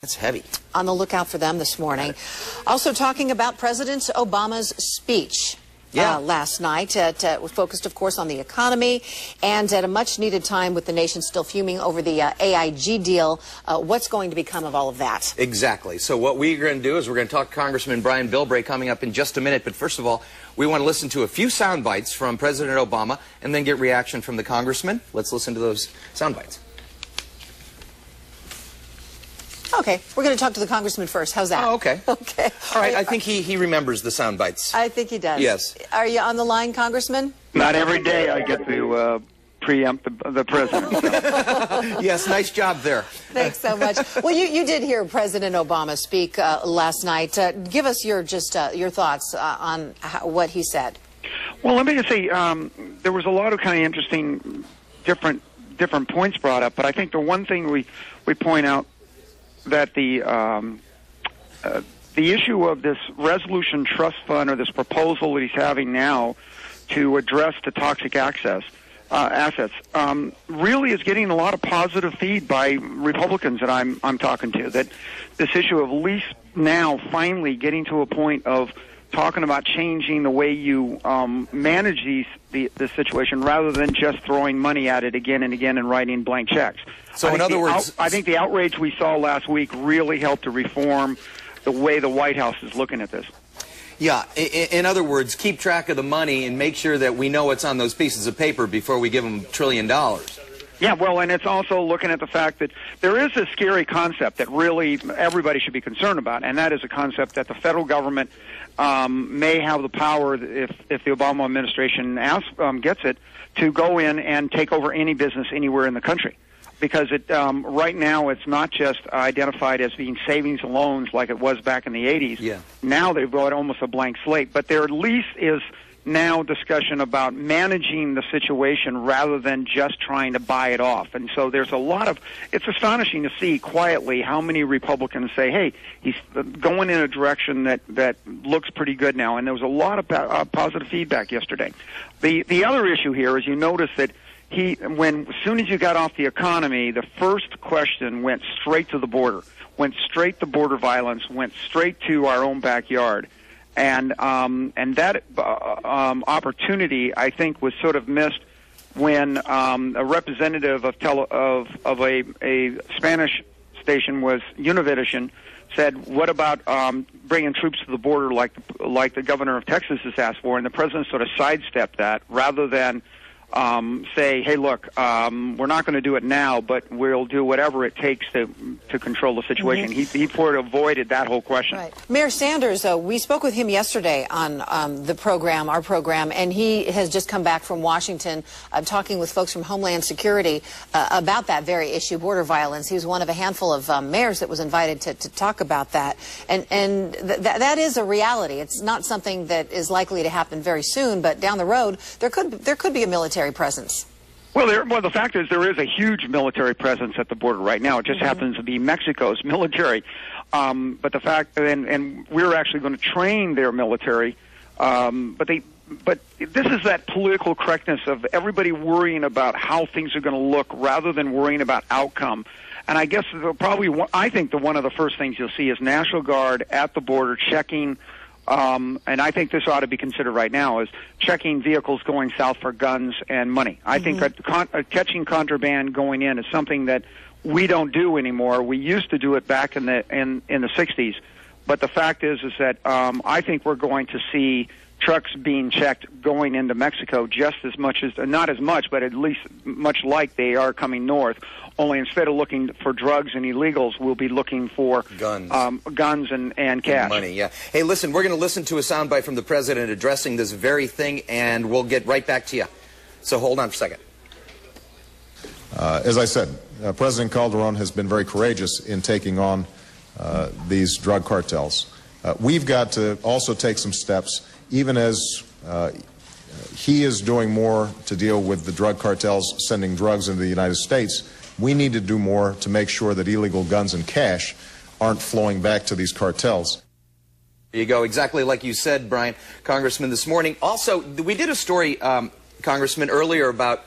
That's heavy. On the lookout for them this morning. Also talking about President Obama's speech. Last night. Was focused, of course, on the economy, and at a much-needed time with the nation still fuming over the AIG deal, what's going to become of all of that? Exactly. So what we're going to do is we're going to talk to Congressman Bilbray coming up in just a minute. But first of all, we want to listen to a few sound bites from President Obama and then get reaction from the congressman. Let's listen to those sound bites. Okay, we're going to talk to the congressman first. How's that? Oh, okay. Okay. All right, I think he remembers the sound bites. I think he does. Yes. Are you on the line, Congressman? Not every day I get to preempt the president. Yes, nice job there. Thanks so much. Well, you did hear President Obama speak last night. Give us your thoughts on what he said. Well, let me just say there was a lot of kind of interesting, different points brought up, but I think the one thing we point out that the issue of this resolution trust fund, or this proposal that he's having now to address the toxic assets, really is getting a lot of positive feed by Republicans that I'm talking to. That this issue of at least now finally getting to a point of talking about changing the way you manage this situation, rather than just throwing money at it again and again and writing blank checks. So in other words, I think the outrage we saw last week really helped to reform the way the White House is looking at this. Yeah, in other words, keep track of the money and make sure that we know what's on those pieces of paper before we give them $1 trillion. Yeah, well, and it's also looking at the fact that there is a scary concept that really everybody should be concerned about, and that is a concept that the federal government may have the power, if the Obama administration gets it, to go in and take over any business anywhere in the country. Because right now it's not just identified as being savings and loans like it was back in the 80s. Yeah. Now they've got almost a blank slate. But there at least is now discussion about managing the situation rather than just trying to buy it off. And so there's a lot of, it's astonishing to see quietly how many Republicans say, hey, he's going in a direction that looks pretty good now. And there was a lot of positive feedback yesterday. The other issue here is you notice that as soon as you got off the economy, the first question went straight to the border, went straight to border violence, went straight to our own backyard. And that opportunity, I think, was sort of missed when a representative of a Spanish station, was Univision, said, "What about bringing troops to the border like the governor of Texas has asked for?" And the president sort of sidestepped that rather than say, hey, look, we're not going to do it now, but we'll do whatever it takes to control the situation. Mm-hmm. He sort of avoided that whole question. Right. Mayor Sanders, we spoke with him yesterday on our program, and he has just come back from Washington talking with folks from Homeland Security about that very issue, border violence. He was one of a handful of mayors that was invited to talk about that. And that is a reality. It's not something that is likely to happen very soon, but down the road, there could be a military presence. Well, the fact is there is a huge military presence at the border right now. It just happens to be Mexico's military. But the fact, and we're actually going to train their military. But this is that political correctness of everybody worrying about how things are going to look rather than worrying about outcome. And I guess I think one of the first things you'll see is National Guard at the border checking. And I think this ought to be considered right now, is checking vehicles going south for guns and money. I think that catching contraband going in is something that we don't do anymore. We used to do it back in the 60s. But the fact is that I think we're going to see trucks being checked going into Mexico just as much as, not as much, but at least much like they are coming north. Only instead of looking for drugs and illegals, we'll be looking for guns and cash. Money, yeah. Hey, listen, we're going to listen to a soundbite from the president addressing this very thing, and we'll get right back to you. So hold on for a second. As I said, President Calderon has been very courageous in taking on these drug cartels. We've got to also take some steps, even as he is doing more to deal with the drug cartels sending drugs into the United States. We need to do more to make sure that illegal guns and cash aren't flowing back to these cartels. There you go, exactly like you said, Brian, Congressman, this morning. Also, we did a story, Congressman, earlier about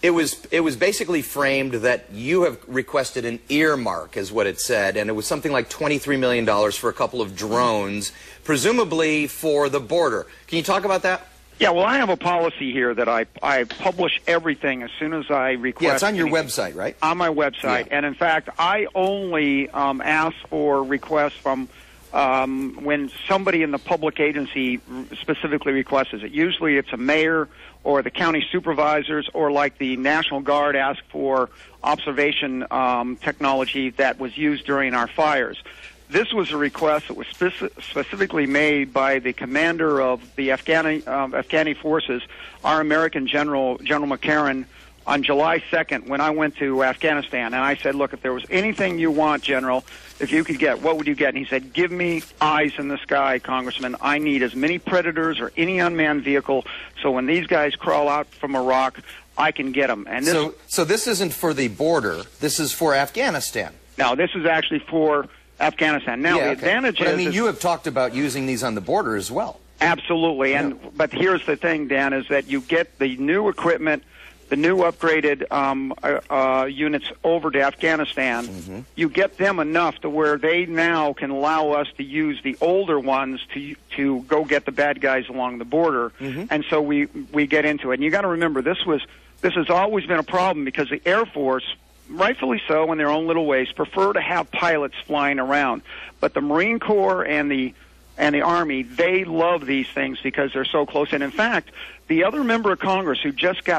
It was basically framed that you have requested an earmark, is what it said, and it was something like $23 million for a couple of drones, presumably for the border. Can you talk about that? Yeah, well, I have a policy here that I publish everything as soon as I request. Yeah, it's on your anything. website, right? On my website, yeah. And in fact, I only ask for requests from when somebody in the public agency specifically requests it. Usually it's a mayor or the county supervisors, or like the National Guard asked for observation technology that was used during our fires. This was a request that was specifically made by the commander of the Afghani forces, our American General McCarran, on July 2nd when I went to Afghanistan. And I said, look, if there was anything you want, General, if you could get, what would you get? And he said, give me eyes in the sky, Congressman. I need as many Predators or any unmanned vehicle, so when these guys crawl out from Iraq, I can get them. And this, so this isn't for the border. This is for Afghanistan. No, this is actually for Afghanistan. Now, the advantage is... I mean, you have talked about using these on the border as well. Absolutely. Yeah. But here's the thing, Dan, is that you get the new equipment, the new upgraded units over to Afghanistan. Mm-hmm. You get them enough to where they now can allow us to use the older ones to go get the bad guys along the border. Mm-hmm. And so we get into it. And you got to remember, this has always been a problem because the Air Force, rightfully so in their own little ways, prefer to have pilots flying around. But the Marine Corps and the Army, they love these things because they're so close. And in fact, the other member of Congress who just got